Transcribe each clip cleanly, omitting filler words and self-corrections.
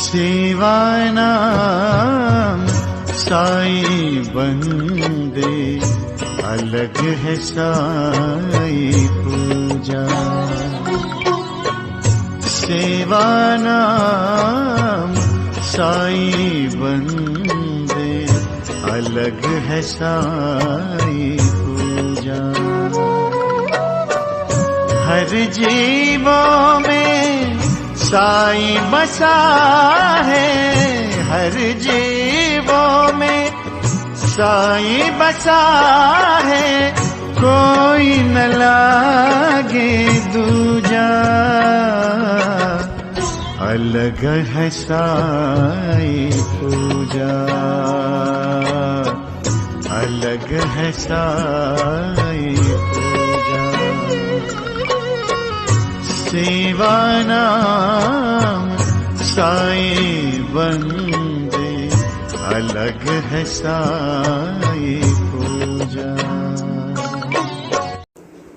सेवानाम साई बंदे, अलग है साई पूजा। सेवानाम साई बंदे, अलग है साई पूजा। हर जीवों में साई बसा है, हर जीवों में साई बसा है, कोई न लागे दूजा। अलग है साई पूजा, अलग है साई पूजा। सेवानाम साई बंदे, अलग है साई पूजा।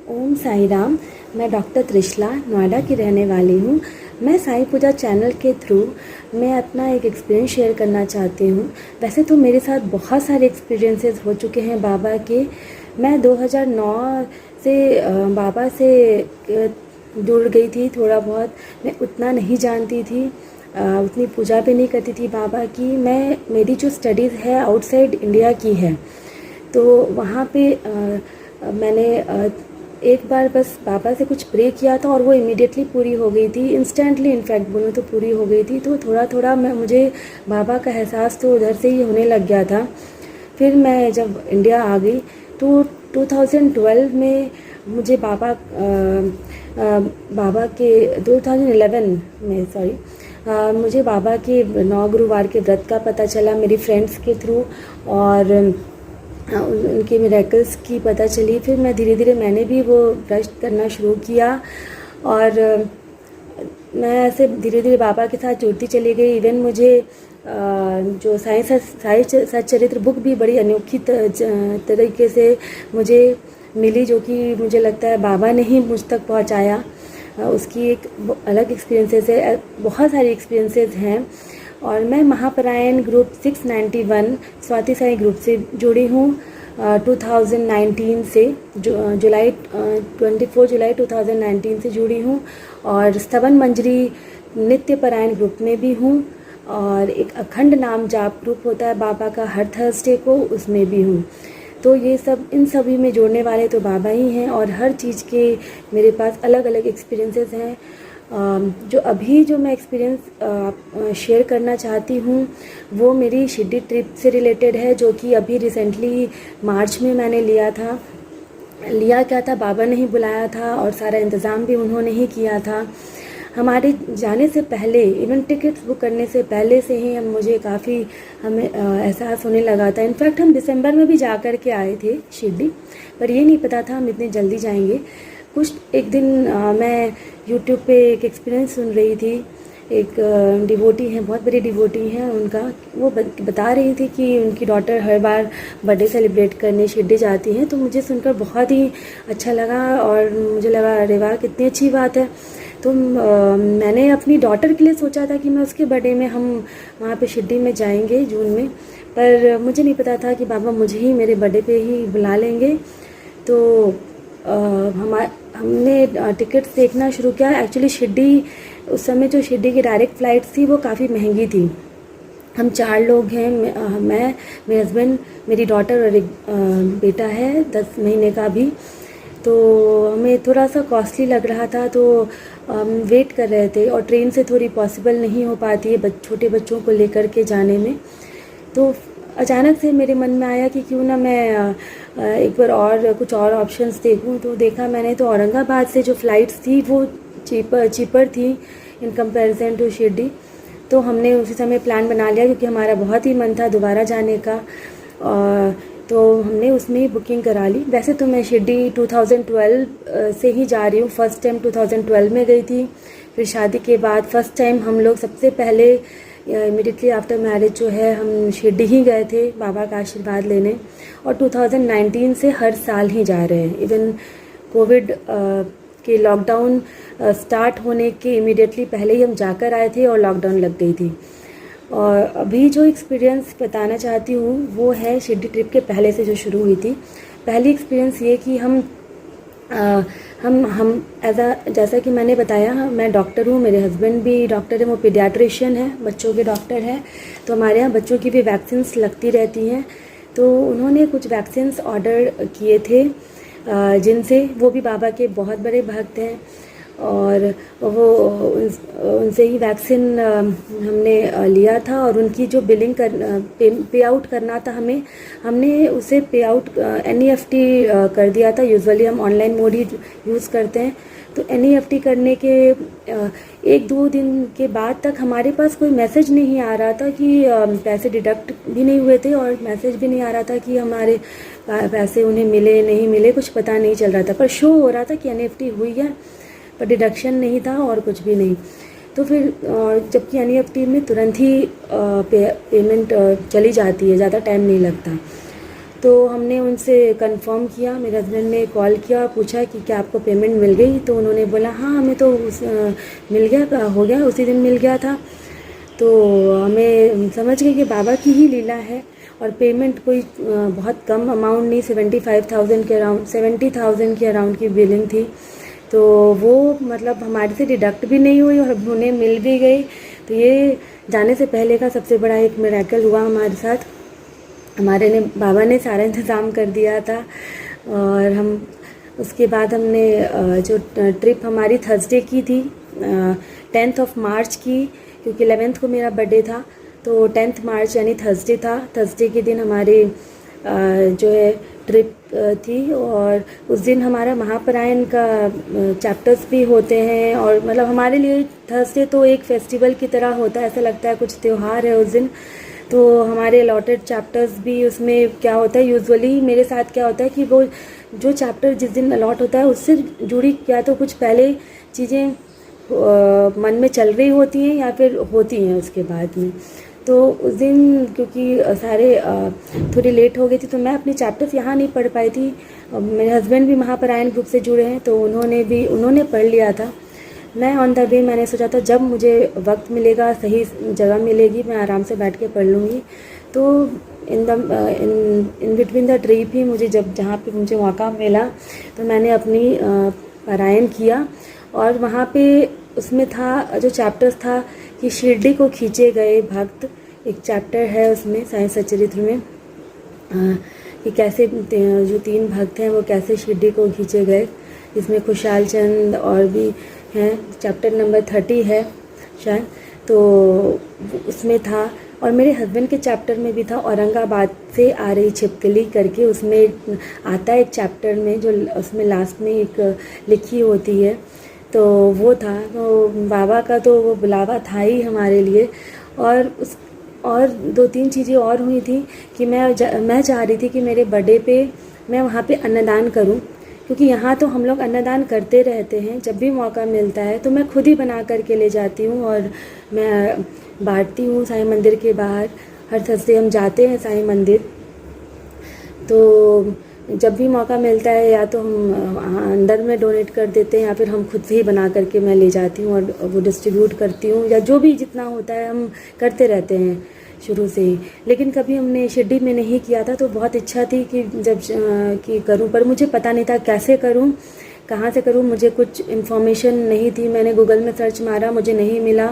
ओम साई राम। मैं डॉक्टर त्रिशला नोएडा की रहने वाली हूँ। मैं साई पूजा चैनल के थ्रू मैं अपना एक एक्सपीरियंस शेयर करना चाहती हूँ। वैसे तो मेरे साथ बहुत सारे एक्सपीरियंसेस हो चुके हैं बाबा के। मैं 2009 से बाबा से जुड़ गई थी। थोड़ा बहुत मैं उतना नहीं जानती थी, उतनी पूजा भी नहीं करती थी बाबा की। मेरी जो स्टडीज़ है आउटसाइड इंडिया की है, तो वहाँ पे मैंने एक बार बस बाबा से कुछ प्रे किया था और वो इमीडिएटली पूरी हो गई थी, इंस्टेंटली इनफैक्ट बोलूँ तो पूरी हो गई थी। तो थोड़ा थोड़ा मुझे बाबा का एहसास तो उधर से ही होने लग गया था। फिर मैं जब इंडिया आ गई तो 2012 में मुझे बाबा के 2011 में मुझे बाबा के 9 गुरुवार के व्रत का पता चला मेरी फ्रेंड्स के थ्रू, और उनके मिरेकल्स की पता चली। फिर धीरे धीरे मैंने भी वो व्रत करना शुरू किया, और मैं ऐसे धीरे धीरे बाबा के साथ जुड़ती चली गई। इवन मुझे जो साई सच्चरित्र बुक भी बड़ी अनोखी तरीके से मुझे मिली, जो कि मुझे लगता है बाबा ने ही मुझ तक पहुंचाया। उसकी एक अलग एक्सपीरियंसेस है, बहुत सारे एक्सपीरियंसेस हैं। और मैं महापरायण ग्रुप 691 स्वाति साई ग्रुप से जुड़ी हूँ 2019 से, जुलाई 24 जुलाई 2019 से जुड़ी हूँ। और स्तवन मंजरी नित्य परायण ग्रुप में भी हूँ, और एक अखंड नाम जाप ग्रुप होता है बाबा का हर थर्सडे को, उसमें भी हूँ। तो ये सब, इन सभी में जोड़ने वाले तो बाबा ही हैं, और हर चीज़ के मेरे पास अलग अलग एक्सपीरियंसेस हैं। जो मैं एक्सपीरियंस शेयर करना चाहती हूँ वो मेरी शिरडी ट्रिप से रिलेटेड है, जो कि अभी रिसेंटली मार्च में मैंने लिया क्या था, बाबा ने ही बुलाया था और सारा इंतज़ाम भी उन्होंने ही किया था। हमारे जाने से पहले, इवन टिकट्स बुक करने से पहले से ही हमें एहसास होने लगा था। इनफैक्ट हम दिसंबर में भी जा कर के आए थे शिरडी, पर ये नहीं पता था हम इतनी जल्दी जाएंगे। एक दिन मैं यूट्यूब पे एक एक्सपीरियंस सुन रही थी। एक डिवोटी हैं, बहुत बड़ी डिवोटी हैं, उनका वो बता रही थी कि उनकी डॉटर हर बार बर्थडे सेलिब्रेट करने शिरडी जाती हैं। तो मुझे सुनकर बहुत ही अच्छा लगा, और मुझे लगा अरे वाह कितनी अच्छी बात है। तो मैंने अपनी डॉटर के लिए सोचा था कि मैं उसके बर्थडे में हम वहाँ पे शिरडी में जाएंगे जून में, पर मुझे नहीं पता था कि बाबा मुझे ही मेरे बर्थडे पे ही बुला लेंगे। तो हमने टिकट्स देखना शुरू किया। एक्चुअली शिरडी उस समय जो शिरडी की डायरेक्ट फ़्लाइट थी वो काफ़ी महंगी थी। हम 4 लोग हैं, मैं, मेरे हस्बैंड, मेरी डॉटर और एक बेटा है 10 महीने का भी। तो हमें थोड़ा सा कॉस्टली लग रहा था, तो वेट कर रहे थे, और ट्रेन से थोड़ी पॉसिबल नहीं हो पाती है छोटे बच्चों को लेकर के जाने में। तो अचानक से मेरे मन में आया कि क्यों ना मैं एक बार और कुछ और ऑप्शंस देखूं। तो देखा मैंने, तो औरंगाबाद से जो फ़्लाइट्स थी वो चीपर थी इन कंपैरिजन टू शिरडी। तो हमने उसी समय प्लान बना लिया, क्योंकि हमारा बहुत ही मन था दोबारा जाने का, तो हमने उसमें ही बुकिंग करा ली। वैसे तो मैं शिरडी 2012 से ही जा रही हूँ। फर्स्ट टाइम 2012 में गई थी, फिर शादी के बाद फर्स्ट टाइम हम लोग सबसे पहले इमीडिएटली आफ्टर मैरिज जो है हम शिरडी ही गए थे बाबा का आशीर्वाद लेने, और 2019 से हर साल ही जा रहे हैं। इवन कोविड के लॉकडाउन स्टार्ट होने के इमीडिएटली पहले ही हम जाकर आए थे और लॉकडाउन लग गई थी। और अभी जो एक्सपीरियंस बताना चाहती हूँ वो है शिरडी ट्रिप के पहले से जो शुरू हुई थी। पहली एक्सपीरियंस ये कि हम एज अ जैसा कि मैंने बताया, मैं डॉक्टर हूँ, मेरे हस्बैंड भी डॉक्टर हैं, वो पीडियाट्रिशियन हैं, बच्चों के डॉक्टर हैं। तो हमारे यहाँ बच्चों की भी वैक्सीन्स लगती रहती हैं। तो उन्होंने कुछ वैक्सीन्स ऑर्डर किए थे, जिनसे वो भी बाबा के बहुत बड़े भक्त हैं, और वो उनसे ही वैक्सीन हमने लिया था। और उनकी जो बिलिंग पे आउट करना था हमने उसे पे आउट NEFT कर दिया था। यूजुअली हम ऑनलाइन मोड ही यूज़ करते हैं। तो NEFT करने के 1-2 दिन के बाद तक हमारे पास कोई मैसेज नहीं आ रहा था कि पैसे डिडक्ट भी नहीं हुए थे, और मैसेज भी नहीं आ रहा था कि हमारे पैसे उन्हें मिले नहीं मिले, कुछ पता नहीं चल रहा था। पर शो हो रहा था कि NEFT हुई है, पर डिडक्शन नहीं था और कुछ भी नहीं। तो फिर जबकि NEFT में तुरंत ही पेमेंट चली जाती है, ज़्यादा टाइम नहीं लगता। तो हमने उनसे कंफर्म किया, मेरे हस्बैंड ने कॉल किया, पूछा कि क्या आपको पेमेंट मिल गई। तो उन्होंने बोला हाँ हमें तो मिल गया, हो गया, उसी दिन मिल गया था। तो हमें समझ गए कि बाबा की ही लीला है। और पेमेंट कोई बहुत कम अमाउंट नहीं, 75,000 के अराउंड, 70,000 के अराउंड की बिलिंग थी। तो वो मतलब हमारे से डिडक्ट भी नहीं हुई और उन्हें मिल भी गई। तो ये जाने से पहले का सबसे बड़ा एक मिरेकल हुआ हमारे साथ। बाबा ने सारा इंतज़ाम कर दिया था। और हम उसके बाद हमने जो ट्रिप हमारी थर्सडे की थी, 10 मार्च की, क्योंकि 11 को मेरा बर्थडे था। तो 10 मार्च यानी थर्सडे था। थर्सडे के दिन हमारे जो है ट्रिप थी। और उस दिन हमारा महापरायण का चैप्टर्स भी होते हैं। और मतलब हमारे लिए थर्सडे तो एक फेस्टिवल की तरह होता है, ऐसा लगता है कुछ त्यौहार है उस दिन। तो हमारे अलॉटेड चैप्टर्स भी, उसमें क्या होता है, यूजुअली मेरे साथ क्या होता है कि वो जो चैप्टर जिस दिन अलॉट होता है उससे जुड़ी या तो कुछ पहले चीज़ें मन में चल रही होती हैं या फिर होती हैं उसके बाद में। तो उस दिन क्योंकि सारे थोड़ी लेट हो गई थी, तो मैं अपने चैप्टर्स यहाँ नहीं पढ़ पाई थी। मेरे हस्बैंड भी महापरायण ग्रुप से जुड़े हैं, तो उन्होंने पढ़ लिया था। मैं ऑन द वे मैंने सोचा था जब मुझे वक्त मिलेगा, सही जगह मिलेगी, मैं आराम से बैठ के पढ़ लूँगी। तो इन बिटवीन द ट्रिप ही मुझे जहाँ पे मुझे मौका मिला तो मैंने अपनी पारायण किया। और वहाँ पे उसमें था, जो चैप्टर्स था कि शिरडी को खींचे गए भक्त, एक चैप्टर है उसमें साईं सच्चरित्र में, कि कैसे जो 3 भक्त हैं वो कैसे शिरडी को खींचे गए। इसमें खुशहाल चंद और भी हैं, चैप्टर नंबर 30 है शायद। तो उसमें था। और मेरे हस्बैंड के चैप्टर में भी था, औरंगाबाद से आ रही छिपकली करके उसमें आता है एक चैप्टर में, जो उसमें लास्ट में एक लिखी होती है। तो वो था। तो बाबा का तो वो बुलावा था ही हमारे लिए। और 2-3 चीज़ें और हुई थी कि मैं चाह रही थी कि मेरे बर्थडे पे मैं वहाँ पे अन्नदान करूँ, क्योंकि यहाँ तो हम लोग अन्नदान करते रहते हैं, जब भी मौका मिलता है तो मैं खुद ही बना कर के ले जाती हूँ और मैं बांटती हूँ साईं मंदिर के बाहर। हर थर्सडे हम जाते हैं साईं मंदिर। तो जब भी मौका मिलता है या तो हम अंदर में डोनेट कर देते हैं या फिर हम खुद से ही बना करके मैं ले जाती हूँ और वो डिस्ट्रीब्यूट करती हूँ, या जो भी जितना होता है हम करते रहते हैं शुरू से ही। लेकिन कभी हमने शिरडी में नहीं किया था, तो बहुत इच्छा थी कि कि करूँ, पर मुझे पता नहीं था कैसे करूँ, कहाँ से करूँ। मुझे कुछ इन्फॉर्मेशन नहीं थी। मैंने गूगल में सर्च मारा, मुझे नहीं मिला।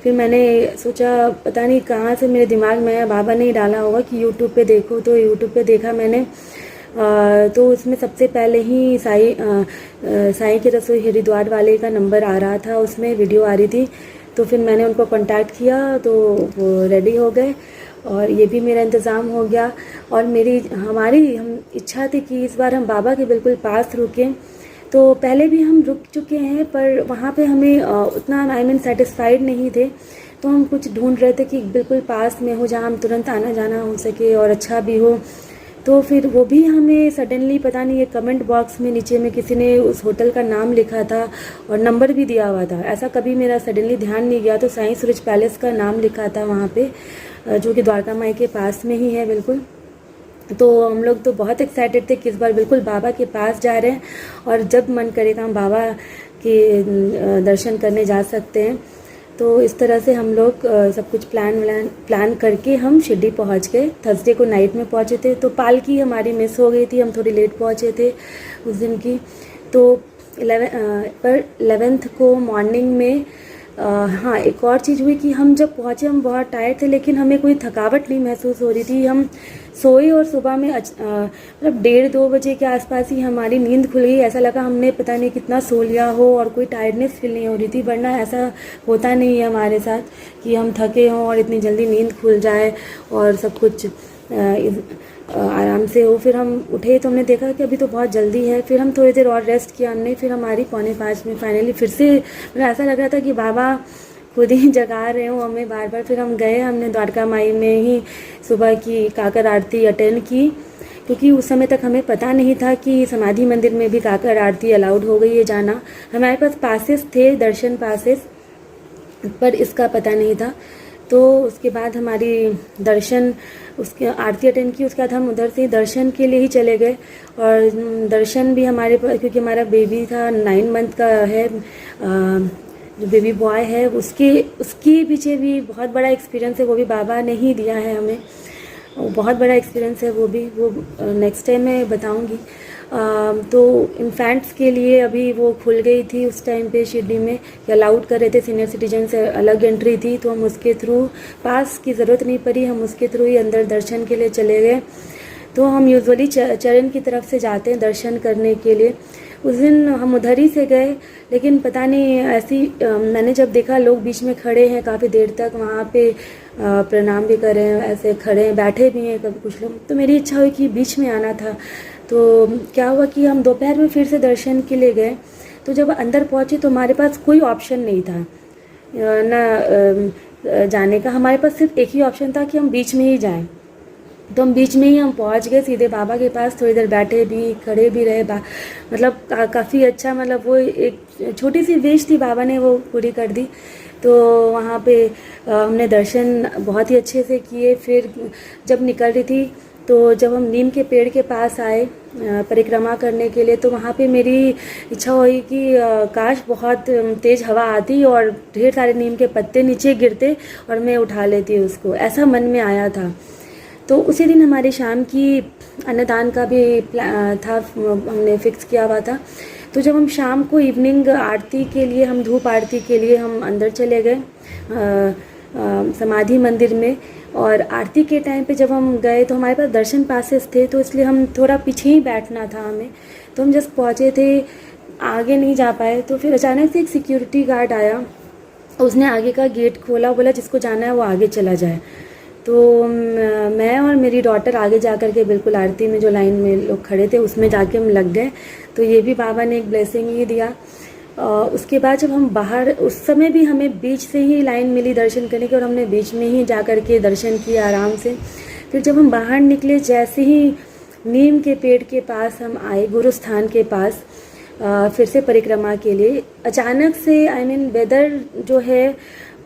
फिर मैंने सोचा पता नहीं कहाँ से मेरे दिमाग में आया, बाबा ने ही डाला होगा कि यूट्यूब पे देखो। तो यूट्यूब पे देखा मैंने, तो उसमें सबसे पहले ही साईं की रसोई हरिद्वार वाले का नंबर आ रहा था, उसमें वीडियो आ रही थी। तो फिर मैंने उनको कांटेक्ट किया, तो वो रेडी हो गए और ये भी मेरा इंतज़ाम हो गया। और हम इच्छा थी कि इस बार हम बाबा के बिल्कुल पास रुकें। तो पहले भी हम रुक चुके हैं, पर वहाँ पे हमें उतना सेटिस्फाइड नहीं थे। तो हम कुछ ढूंढ रहे थे कि बिल्कुल पास में हो, जहाँ हम तुरंत आना जाना हो सके और अच्छा भी हो। तो फिर वो भी हमें सडनली, पता नहीं, ये कमेंट बॉक्स में नीचे में किसी ने उस होटल का नाम लिखा था और नंबर भी दिया हुआ था। ऐसा कभी मेरा सडनली ध्यान नहीं गया। तो साईं सूरज पैलेस का नाम लिखा था वहाँ पे, जो कि द्वारका माई के पास में ही है बिल्कुल। तो हम लोग तो बहुत एक्साइटेड थे कि इस बार बिल्कुल बाबा के पास जा रहे हैं और जब मन करेगा हम बाबा के दर्शन करने जा सकते हैं। तो इस तरह से हम लोग सब कुछ प्लान करके हम शिरडी पहुंच गए। थर्सडे को नाइट में पहुंचे थे, तो पालकी हमारी मिस हो गई थी, हम थोड़ी लेट पहुंचे थे उस दिन की। तो 11th को मॉर्निंग में हाँ, एक और चीज़ हुई कि हम जब पहुँचे हम बहुत टायर्ड थे, लेकिन हमें कोई थकावट नहीं महसूस हो रही थी। हम सोए और सुबह में मतलब 1:30-2 बजे के आसपास ही हमारी नींद खुल गई। ऐसा लगा हमने पता नहीं कितना सो लिया हो और कोई टायर्डनेस फील नहीं हो रही थी, वरना ऐसा होता नहीं है हमारे साथ कि हम थके हों और इतनी जल्दी नींद खुल जाए और सब कुछ आराम से हो। फिर हम उठे तो हमने देखा कि अभी तो बहुत जल्दी है, फिर हम थोड़ी देर और रेस्ट किया हमने। फिर हमारी 4:45 में फाइनली फिर से मतलब ऐसा लग रहा था कि बाबा खुद ही जगा रहे हो हमें बार बार। फिर हम गए, हमने द्वारका माई में ही सुबह की काकर आरती अटेंड की, क्योंकि उस समय तक हमें पता नहीं था कि समाधि मंदिर में भी काकर आरती अलाउड हो गई है जाना। हमारे पास पासेस थे, दर्शन पासेस, पर इसका पता नहीं था। तो उसके बाद हमारी दर्शन उसके आरती अटेंड की, उसके बाद हम उधर से दर्शन के लिए ही चले गए। और दर्शन भी हमारे क्योंकि हमारा बेबी था 9 मंथ का है, जो बेबी बॉय है उसके पीछे भी बहुत बड़ा एक्सपीरियंस है, वो भी बाबा ने ही दिया है हमें। बहुत बड़ा एक्सपीरियंस है वो भी, वो नेक्स्ट टाइम मैं बताऊंगी। तो इन्फेंट्स के लिए अभी वो खुल गई थी उस टाइम पे शिरडी में, कि अलाउड कर रहे थे, सीनियर सिटीजन से अलग एंट्री थी, तो हम उसके थ्रू, पास की ज़रूरत नहीं पड़ी, हम उसके थ्रू ही अंदर दर्शन के लिए चले गए। तो हम यूजुअली चरण की तरफ से जाते हैं दर्शन करने के लिए। उस दिन हम उधर ही से गए, लेकिन पता नहीं ऐसी मैंने जब देखा लोग बीच में खड़े हैं काफ़ी देर तक, वहाँ पे प्रणाम भी कर रहे हैं, ऐसे खड़े हैं, बैठे भी हैं कभी कुछ लोग, तो मेरी इच्छा हुई कि बीच में आना था। तो क्या हुआ कि हम दोपहर में फिर से दर्शन के लिए गए। तो जब अंदर पहुँचे तो हमारे पास कोई ऑप्शन नहीं था ना जाने का, हमारे पास सिर्फ एक ही ऑप्शन था कि हम बीच में ही जाएं। तो हम बीच में ही हम पहुंच गए सीधे बाबा के पास, थोड़ी देर बैठे भी खड़े भी रहे। मतलब काफ़ी अच्छा, मतलब वो एक छोटी सी विश थी, बाबा ने वो पूरी कर दी। तो वहाँ पे हमने दर्शन बहुत ही अच्छे से किए। फिर जब निकल रही थी तो जब हम नीम के पेड़ के पास आए परिक्रमा करने के लिए, तो वहाँ पे मेरी इच्छा हुई कि काश बहुत तेज़ हवा आती और ढेर सारे नीम के पत्ते नीचे गिरते और मैं उठा लेती उसको, ऐसा मन में आया था। तो उसी दिन हमारी शाम की अन्नदान का भी था, हमने फिक्स किया हुआ था। तो जब हम शाम को इवनिंग आरती के लिए, हम धूप आरती के लिए हम अंदर चले गए समाधि मंदिर में। और आरती के टाइम पे जब हम गए तो हमारे पास दर्शन पासेस थे, तो इसलिए हम थोड़ा पीछे ही बैठना था हमें। तो हम जस्ट पहुँचे थे, आगे नहीं जा पाए। तो फिर अचानक से एक सिक्योरिटी गार्ड आया, उसने आगे का गेट खोला, बोला जिसको जाना है वो आगे चला जाए। तो मैं और मेरी डॉटर आगे जा कर के बिल्कुल आरती में जो लाइन में लोग खड़े थे उसमें जाके हम लग गए। तो ये भी बाबा ने एक ब्लेसिंग ही दिया। उसके बाद जब हम बाहर, उस समय भी हमें बीच से ही लाइन मिली दर्शन करने की, और हमने बीच में ही जा कर के दर्शन किया आराम से। फिर जब हम बाहर निकले, जैसे ही नीम के पेड़ के पास हम आए, गुरु स्थान के पास, फिर से परिक्रमा के लिए, अचानक से वेदर जो है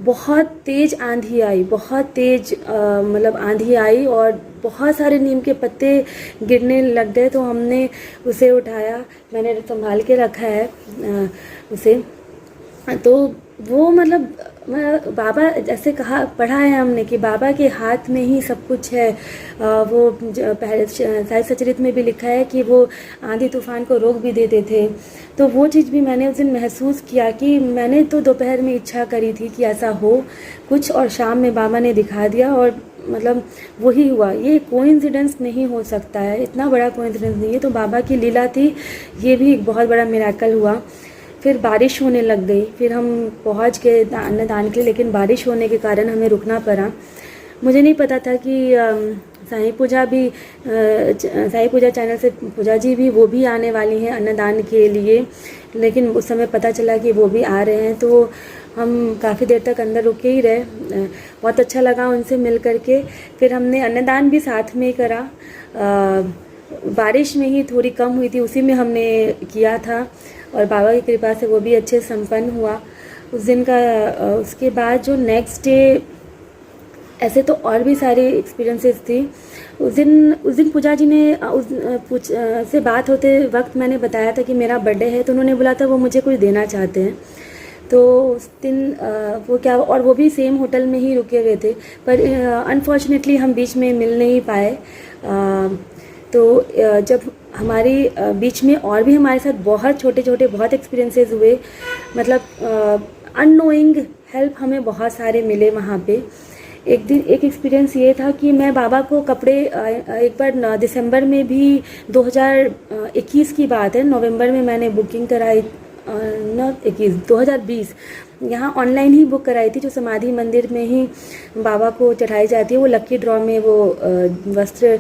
बहुत तेज़ आंधी आई, बहुत तेज़ मतलब आंधी आई और बहुत सारे नीम के पत्ते गिरने लग गए। तो हमने उसे उठाया, मैंने संभाल के रखा है उसे। तो वो मतलब बाबा जैसे कहा, पढ़ा है हमने कि बाबा के हाथ में ही सब कुछ है। वो पहले साहिब सचरित में भी लिखा है कि वो आंधी तूफान को रोक भी देते थे। तो वो चीज़ भी मैंने उस दिन महसूस किया कि मैंने तो दोपहर में इच्छा करी थी कि ऐसा हो कुछ, और शाम में बाबा ने दिखा दिया और मतलब वही हुआ। ये कोइंसिडेंस नहीं हो सकता है, इतना बड़ा कोइंसिडेंस नहीं है, तो बाबा की लीला थी। ये भी एक बहुत बड़ा मिरेकल हुआ। फिर बारिश होने लग गई, फिर हम पहुंच गए अन्नदान के लिए, लेकिन बारिश होने के कारण हमें रुकना पड़ा। मुझे नहीं पता था कि साईं पूजा चैनल से पूजा जी भी वो भी आने वाली हैं अन्नदान के लिए, लेकिन उस समय पता चला कि वो भी आ रहे हैं। तो हम काफ़ी देर तक अंदर रुके ही रहे, बहुत अच्छा लगा उनसे मिल करके। फिर हमने अन्नदान भी साथ में ही करा, बारिश में ही थोड़ी कम हुई थी, उसी में हमने किया था और बाबा की कृपा से वो भी अच्छे संपन्न हुआ उस दिन का। उसके बाद जो नेक्स्ट डे, ऐसे तो और भी सारे एक्सपीरियंसेस थी। उस दिन पूजा जी ने से बात होते वक्त मैंने बताया था कि मेरा बर्थडे है, तो उन्होंने बोला था वो मुझे कुछ देना चाहते हैं। तो उस दिन वो क्या, और वो भी सेम होटल में ही रुके हुए थे, पर अनफॉर्चुनेटली हम बीच में मिल नहीं पाए। तो जब हमारी बीच में और भी हमारे साथ बहुत छोटे छोटे बहुत एक्सपीरियंसेस हुए, मतलब अननोइंग हेल्प हमें बहुत सारे मिले वहाँ पे। एक दिन एक एक्सपीरियंस ये था कि मैं बाबा को कपड़े एक बार दिसंबर में भी 2021 की बात है, नवंबर में मैंने बुकिंग कराई, न 21 2020 यहाँ ऑनलाइन ही बुक कराई थी, जो समाधि मंदिर में ही बाबा को चढ़ाई जाती है। वो लकी ड्रॉ में वो वस्त्र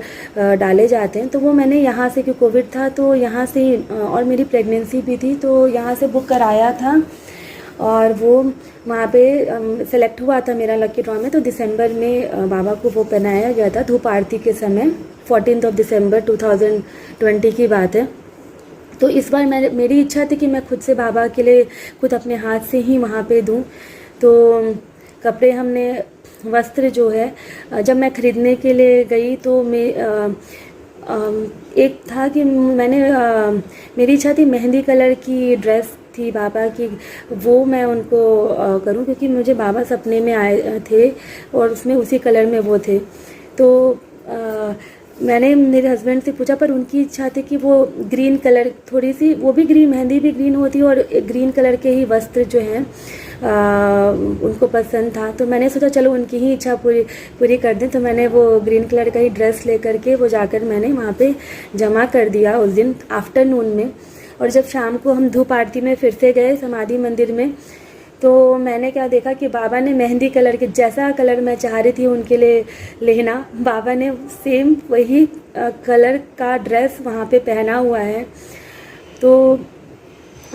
डाले जाते हैं, तो वो मैंने यहाँ से, क्योंकि कोविड था तो यहाँ से, और मेरी प्रेगनेंसी भी थी तो यहाँ से बुक कराया था, और वो वहाँ पे सेलेक्ट हुआ था मेरा लकी ड्रॉ में। तो दिसंबर में बाबा को वो पहनाया गया था धूप आरती के समय, 14 दिसंबर 2020 की बात है। तो इस बार मेरी इच्छा थी कि मैं खुद से बाबा के लिए खुद अपने हाथ से ही वहाँ पे दूँ। तो कपड़े हमने, वस्त्र जो है, जब मैं ख़रीदने के लिए गई तो एक था कि मेरी इच्छा थी मेहंदी कलर की ड्रेस थी बाबा की, वो मैं उनको करूं, क्योंकि मुझे बाबा सपने में आए थे और उसमें उसी कलर में वो थे। तो मैंने मेरे हस्बैंड से पूछा, पर उनकी इच्छा थी कि वो ग्रीन कलर, थोड़ी सी वो भी ग्रीन, मेहंदी भी ग्रीन होती है और ग्रीन कलर के ही वस्त्र जो हैं उनको पसंद था। तो मैंने सोचा चलो उनकी ही इच्छा पूरी कर दें। तो मैंने वो ग्रीन कलर का ही ड्रेस लेकर के वो जाकर मैंने वहाँ पे जमा कर दिया उस दिन आफ्टरनून में। और जब शाम को हम धूप आरती में फिर से गए समाधि मंदिर में, तो मैंने क्या देखा कि बाबा ने मेहंदी कलर के, जैसा कलर मैं चाह रही थी उनके लिए लेना, बाबा ने सेम वही कलर का ड्रेस वहाँ पे पहना हुआ है। तो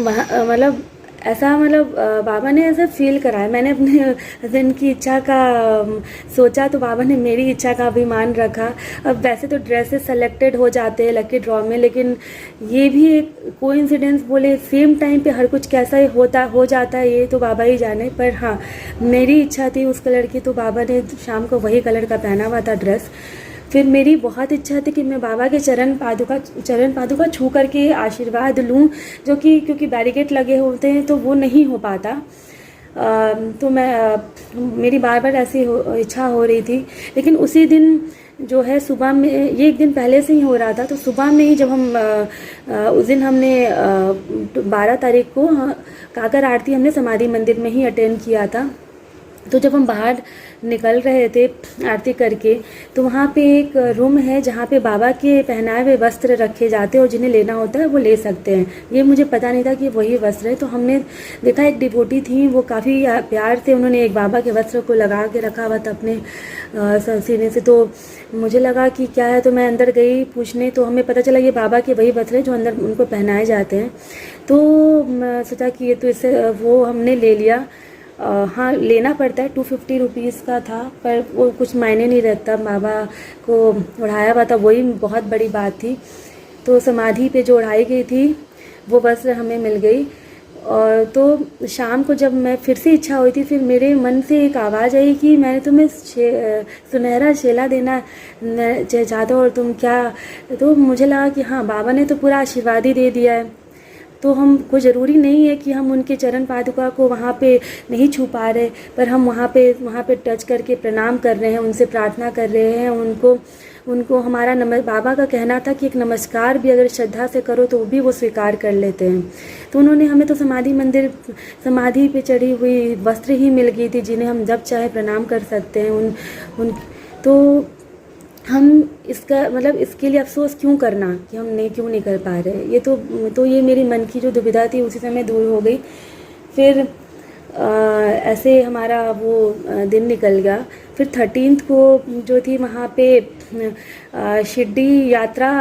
वहाँ मतलब ऐसा, मतलब बाबा ने ऐसा फील कराया। मैंने अपने हस्बैंड की इच्छा का सोचा, तो बाबा ने मेरी इच्छा का भी मान रखा। अब वैसे तो ड्रेसेस सेलेक्टेड हो जाते हैं लकी ड्रॉ में, लेकिन ये भी एक कोइंसिडेंस बोले, सेम टाइम पे हर कुछ कैसा हो जाता है ये तो बाबा ही जाने। पर हाँ, मेरी इच्छा थी उस कलर की, तो बाबा ने शाम को वही कलर का पहना हुआ था ड्रेस। फिर मेरी बहुत इच्छा थी कि मैं बाबा के चरण पादुका छू करके आशीर्वाद लूं, जो कि क्योंकि बैरिकेड लगे होते हैं तो वो नहीं हो पाता। तो मेरी बार बार ऐसी इच्छा हो रही थी। लेकिन उसी दिन जो है सुबह में, ये एक दिन पहले से ही हो रहा था, तो सुबह में ही जब हम उस दिन हमने 12 तारीख को काकर आरती हमने समाधि मंदिर में ही अटेंड किया था। तो जब हम बाहर निकल रहे थे आरती करके, तो वहाँ पे एक रूम है जहाँ पे बाबा के पहनाए हुए वस्त्र रखे जाते हैं और जिन्हें लेना होता है वो ले सकते हैं। ये मुझे पता नहीं था कि वही वस्त्र है। तो हमने देखा एक डिवोटी थी, वो काफ़ी प्यार से उन्होंने एक बाबा के वस्त्र को लगा के रखा हुआ था अपने सीने से। तो मुझे लगा कि क्या है, तो मैं अंदर गई पूछने, तो हमें पता चला ये बाबा के वही वस्त्र है जो अंदर उनको पहनाए जाते हैं। तो मैं सोचा कि ये तो इससे वो हमने ले लिया। हाँ, लेना पड़ता है, 250 रुपीज़ का था, पर वो कुछ मायने नहीं रहता, बाबा को ओढ़ाया हुआ था, वही बहुत बड़ी बात थी। तो समाधि पे जो ओढ़ाई गई थी वो वस्त्र हमें मिल गई। और तो शाम को जब मैं फिर से इच्छा हुई थी, फिर मेरे मन से एक आवाज़ आई कि मैंने तुम्हें सुनहरा शेला देना चाहता हूँ और तुम क्या। तो मुझे लगा कि हाँ, बाबा ने तो पूरा आशीर्वाद ही दे दिया है, तो हमको ज़रूरी नहीं है कि हम उनके चरण पादुका को वहाँ पे नहीं छू पा रहे, पर हम वहाँ पे टच करके प्रणाम कर रहे हैं, उनसे प्रार्थना कर रहे हैं। उनको हमारा बाबा का कहना था कि एक नमस्कार भी अगर श्रद्धा से करो तो भी वो स्वीकार कर लेते हैं। तो उन्होंने हमें तो समाधि पे चढ़ी हुई वस्त्र ही मिल गई थी, जिन्हें हम जब चाहे प्रणाम कर सकते हैं। तो हम इसका मतलब इसके लिए अफसोस क्यों करना कि हम क्यों नहीं कर पा रहे। ये तो ये मेरी मन की जो दुविधा थी उसी समय दूर हो गई। फिर ऐसे हमारा वो दिन निकल गया। फिर 13 को जो थी वहाँ पे शिरडी यात्रा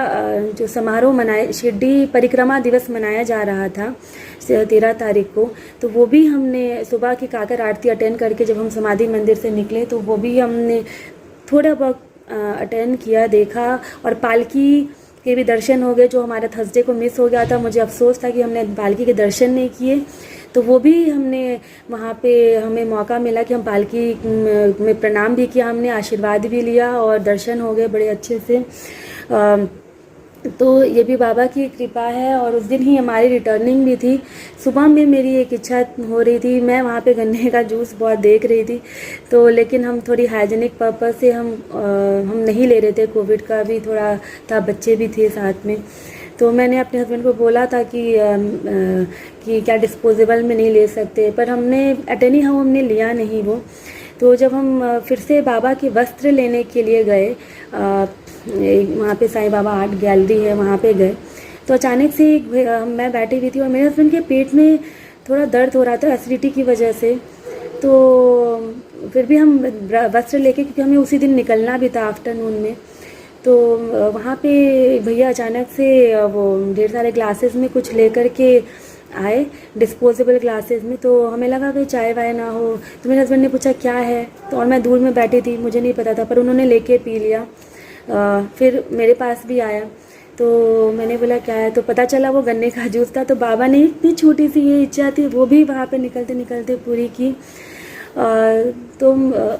जो समारोह शिरडी परिक्रमा दिवस मनाया जा रहा था 13 तारीख को। तो वो भी हमने सुबह की काकर आरती अटेंड करके जब हम समाधि मंदिर से निकले, तो वो भी हमने थोड़ा बहुत अटेंड किया, देखा। और पालकी के भी दर्शन हो गए, जो हमारा थर्सडे को मिस हो गया था। मुझे अफसोस था कि हमने पालकी के दर्शन नहीं किए, तो वो भी हमने वहाँ पे हमें मौका मिला कि हम पालकी में प्रणाम भी किया, हमने आशीर्वाद भी लिया और दर्शन हो गए बड़े अच्छे से। तो ये भी बाबा की कृपा है। और उस दिन ही हमारी रिटर्निंग भी थी। सुबह में मेरी एक इच्छा हो रही थी, मैं वहाँ पे गन्ने का जूस बहुत देख रही थी, तो लेकिन हम थोड़ी हाइजीनिक पर्पस से हम नहीं ले रहे थे। कोविड का भी थोड़ा था, बच्चे भी थे साथ में। तो मैंने अपने हस्बैंड को बोला था कि क्या डिस्पोजेबल में नहीं ले सकते, पर हमने एट एनी हाउ हमने लिया नहीं वो। तो जब हम फिर से बाबा के वस्त्र लेने के लिए गए, वहाँ पे साईं बाबा आर्ट गैलरी है, वहाँ पे गए, तो अचानक से मैं बैठी हुई थी और मेरे हस्बैंड के पेट में थोड़ा दर्द हो रहा था एसिडिटी की वजह से। तो फिर भी हम वस्त्र लेके, क्योंकि हमें उसी दिन निकलना भी था आफ्टरनून में, तो वहाँ पे भैया अचानक से वो ढेर सारे ग्लासेस में कुछ लेकर के आए, डिस्पोजेबल ग्लासेस में। तो हमें लगा कि चाय वाय ना हो, तो मेरे हस्बैंड ने पूछा क्या है, तो और मैं दूर में बैठी थी, मुझे नहीं पता था, पर उन्होंने लेके पी लिया। फिर मेरे पास भी आया, तो मैंने बोला क्या है, तो पता चला वो गन्ने का जूस था। तो बाबा ने इतनी छोटी सी ये इच्छा थी, वो भी वहाँ पे निकलते निकलते पूरी की। तो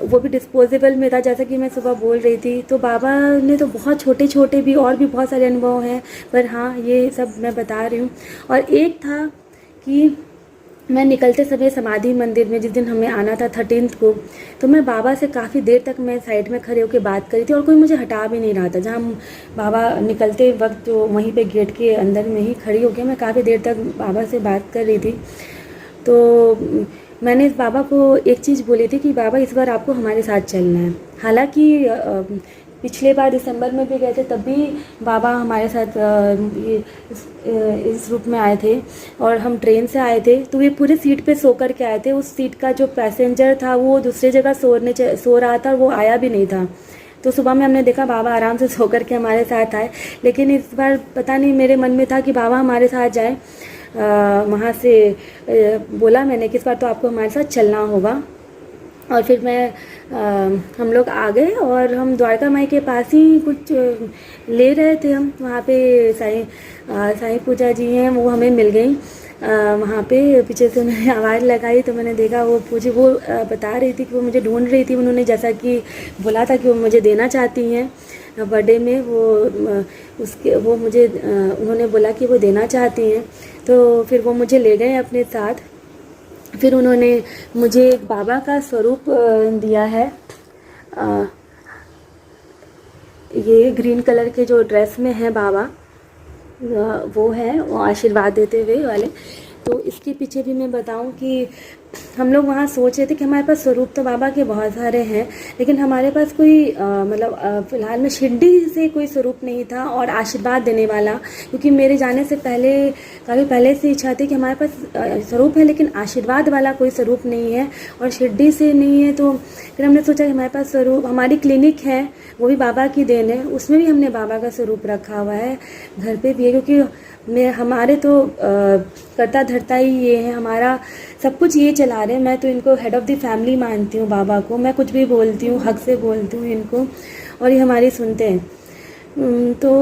वो भी डिस्पोजेबल में था, जैसा कि मैं सुबह बोल रही थी। तो बाबा ने तो बहुत छोटे छोटे भी और भी बहुत सारे अनुभव हैं, पर हाँ ये सब मैं बता रही हूँ। और एक था कि मैं निकलते समय समाधि मंदिर में, जिस दिन हमें आना था 13 को, तो मैं बाबा से काफ़ी देर तक मैं साइड में खड़े होकर बात करी थी और कोई मुझे हटा भी नहीं रहा था। जहाँ बाबा निकलते वक्त जो वहीं पे गेट के अंदर में ही खड़ी होकर मैं काफ़ी देर तक बाबा से बात कर रही थी। तो मैंने इस बाबा को एक चीज़ बोली थी कि बाबा इस बार आपको हमारे साथ चलना है। हालांकि पिछले बार दिसंबर में भी गए थे, तब भी बाबा हमारे साथ इस रूप में आए थे और हम ट्रेन से आए थे। तो ये पूरे सीट पे सो कर के आए थे। उस सीट का जो पैसेंजर था वो दूसरी जगह सो रहा था और वो आया भी नहीं था। तो सुबह में हमने देखा बाबा आराम से सो कर के हमारे साथ आए। लेकिन इस बार पता नहीं मेरे मन में था कि बाबा हमारे साथ जाए। वहाँ से बोला मैंने कि इस बार तो आपको हमारे साथ चलना होगा। और फिर हम लोग आ गए और हम द्वारका माई के पास ही कुछ ले रहे थे। हम वहाँ पे साईं पूजा जी हैं, वो हमें मिल गई। वहाँ पे पीछे से मैंने आवाज़ लगाई तो मैंने देखा वो बता रही थी कि वो मुझे ढूंढ रही थी। उन्होंने जैसा कि बोला था कि वो मुझे देना चाहती हैं बर्थडे में, वो मुझे उन्होंने बोला कि वो देना चाहती हैं। तो फिर वो मुझे ले गए अपने साथ। फिर उन्होंने मुझे बाबा का स्वरूप दिया है। ये ग्रीन कलर के जो ड्रेस में है बाबा, वो है, वो आशीर्वाद देते हुए वाले। तो इसके पीछे भी मैं बताऊं कि हम लोग वहाँ सोच रहे थे कि हमारे पास स्वरूप तो बाबा के बहुत सारे हैं, लेकिन हमारे पास कोई फ़िलहाल में शिरडी से कोई स्वरूप नहीं था और आशीर्वाद देने वाला। क्योंकि मेरे जाने से काफ़ी पहले से इच्छा थी कि हमारे पास स्वरूप है लेकिन आशीर्वाद वाला कोई स्वरूप नहीं है और शिरडी से नहीं है। तो फिर हमने सोचा कि हमारे पास स्वरूप, हमारी क्लिनिक है वो भी बाबा की देन है, उसमें भी हमने बाबा का स्वरूप रखा हुआ है, घर पे भी है। क्योंकि हमारे तो करता धरता ही ये है, हमारा सब कुछ ये चला रहे हैं। मैं तो इनको हेड ऑफ़ द फैमिली मानती हूँ बाबा को। मैं कुछ भी बोलती हूँ हक से बोलती हूँ इनको और ये हमारी सुनते हैं। तो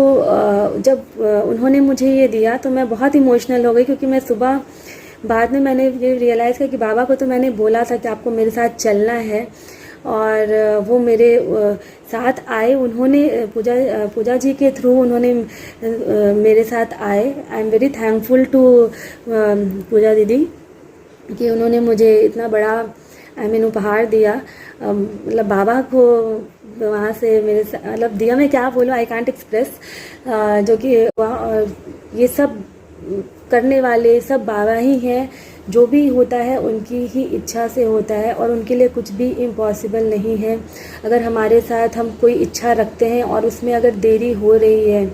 जब उन्होंने मुझे ये दिया तो मैं बहुत इमोशनल हो गई, क्योंकि मैं सुबह बाद में मैंने ये रियलाइज़ किया कि बाबा को तो मैंने बोला था कि आपको मेरे साथ चलना है और वो मेरे साथ आए। उन्होंने पूजा जी के थ्रू उन्होंने मेरे साथ आए। I am very thankful to Pooja दीदी कि उन्होंने मुझे इतना बड़ा उपहार दिया। मतलब बाबा को वहाँ से मतलब दिया, मैं क्या बोलूँ, आई कांट एक्सप्रेस। जो कि ये सब करने वाले सब बाबा ही हैं। जो भी होता है उनकी ही इच्छा से होता है और उनके लिए कुछ भी इम्पॉसिबल नहीं है। अगर हमारे साथ हम कोई इच्छा रखते हैं और उसमें अगर देरी हो रही है,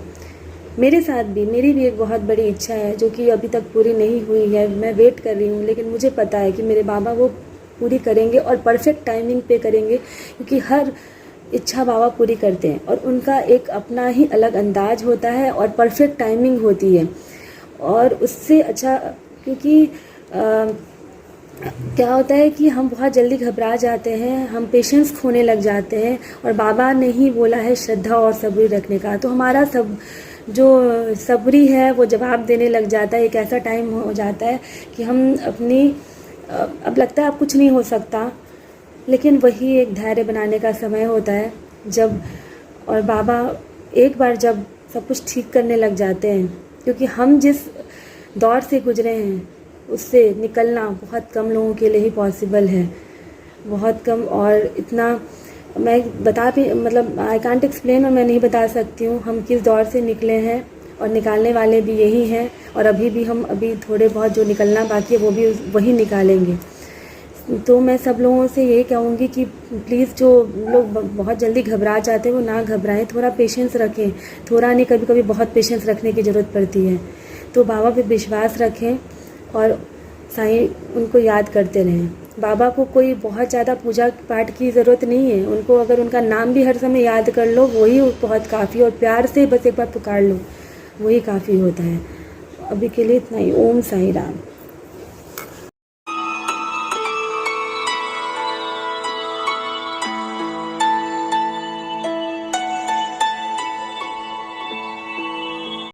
मेरे साथ भी, मेरी भी एक बहुत बड़ी इच्छा है जो कि अभी तक पूरी नहीं हुई है, मैं वेट कर रही हूँ, लेकिन मुझे पता है कि मेरे बाबा वो पूरी करेंगे और परफेक्ट टाइमिंग पे करेंगे। क्योंकि हर इच्छा बाबा पूरी करते हैं और उनका एक अपना ही अलग अंदाज होता है और परफेक्ट टाइमिंग होती है। और उससे अच्छा, क्योंकि क्या होता है कि हम बहुत जल्दी घबरा जाते हैं, हम पेशेंस खोने लग जाते हैं और बाबा ने ही बोला है श्रद्धा और सब्र रखने का। तो हमारा सब जो सब्री है वो जवाब देने लग जाता है। एक ऐसा टाइम हो जाता है कि हम अब लगता है अब कुछ नहीं हो सकता, लेकिन वही एक धैर्य बनाने का समय होता है जब, और बाबा एक बार जब सब कुछ ठीक करने लग जाते हैं, क्योंकि हम जिस दौर से गुजरे हैं उससे निकलना बहुत कम लोगों के लिए ही पॉसिबल है, बहुत कम। और इतना मैं बता भी मतलब आई कांट एक्सप्लेन, और मैं नहीं बता सकती हूँ हम किस दौर से निकले हैं, और निकालने वाले भी यही हैं, और अभी भी हम अभी थोड़े बहुत जो निकलना बाकी है वो भी वही निकालेंगे। तो मैं सब लोगों से यही कहूँगी कि प्लीज़ जो लोग बहुत जल्दी घबरा जाते हैं वो ना घबराएं, थोड़ा पेशेंस रखें, थोड़ा नहीं कभी कभी बहुत पेशेंस रखने की ज़रूरत पड़ती है। तो बाबा पे विश्वास रखें और साईं उनको याद करते रहें। बाबा को कोई बहुत ज़्यादा पूजा पाठ की ज़रूरत नहीं है, उनको अगर उनका नाम भी हर समय याद कर लो वही बहुत काफ़ी, और प्यार से बस एक बार पुकार लो वही काफ़ी होता है। अभी के लिए इतना ही। ओम साईं राम।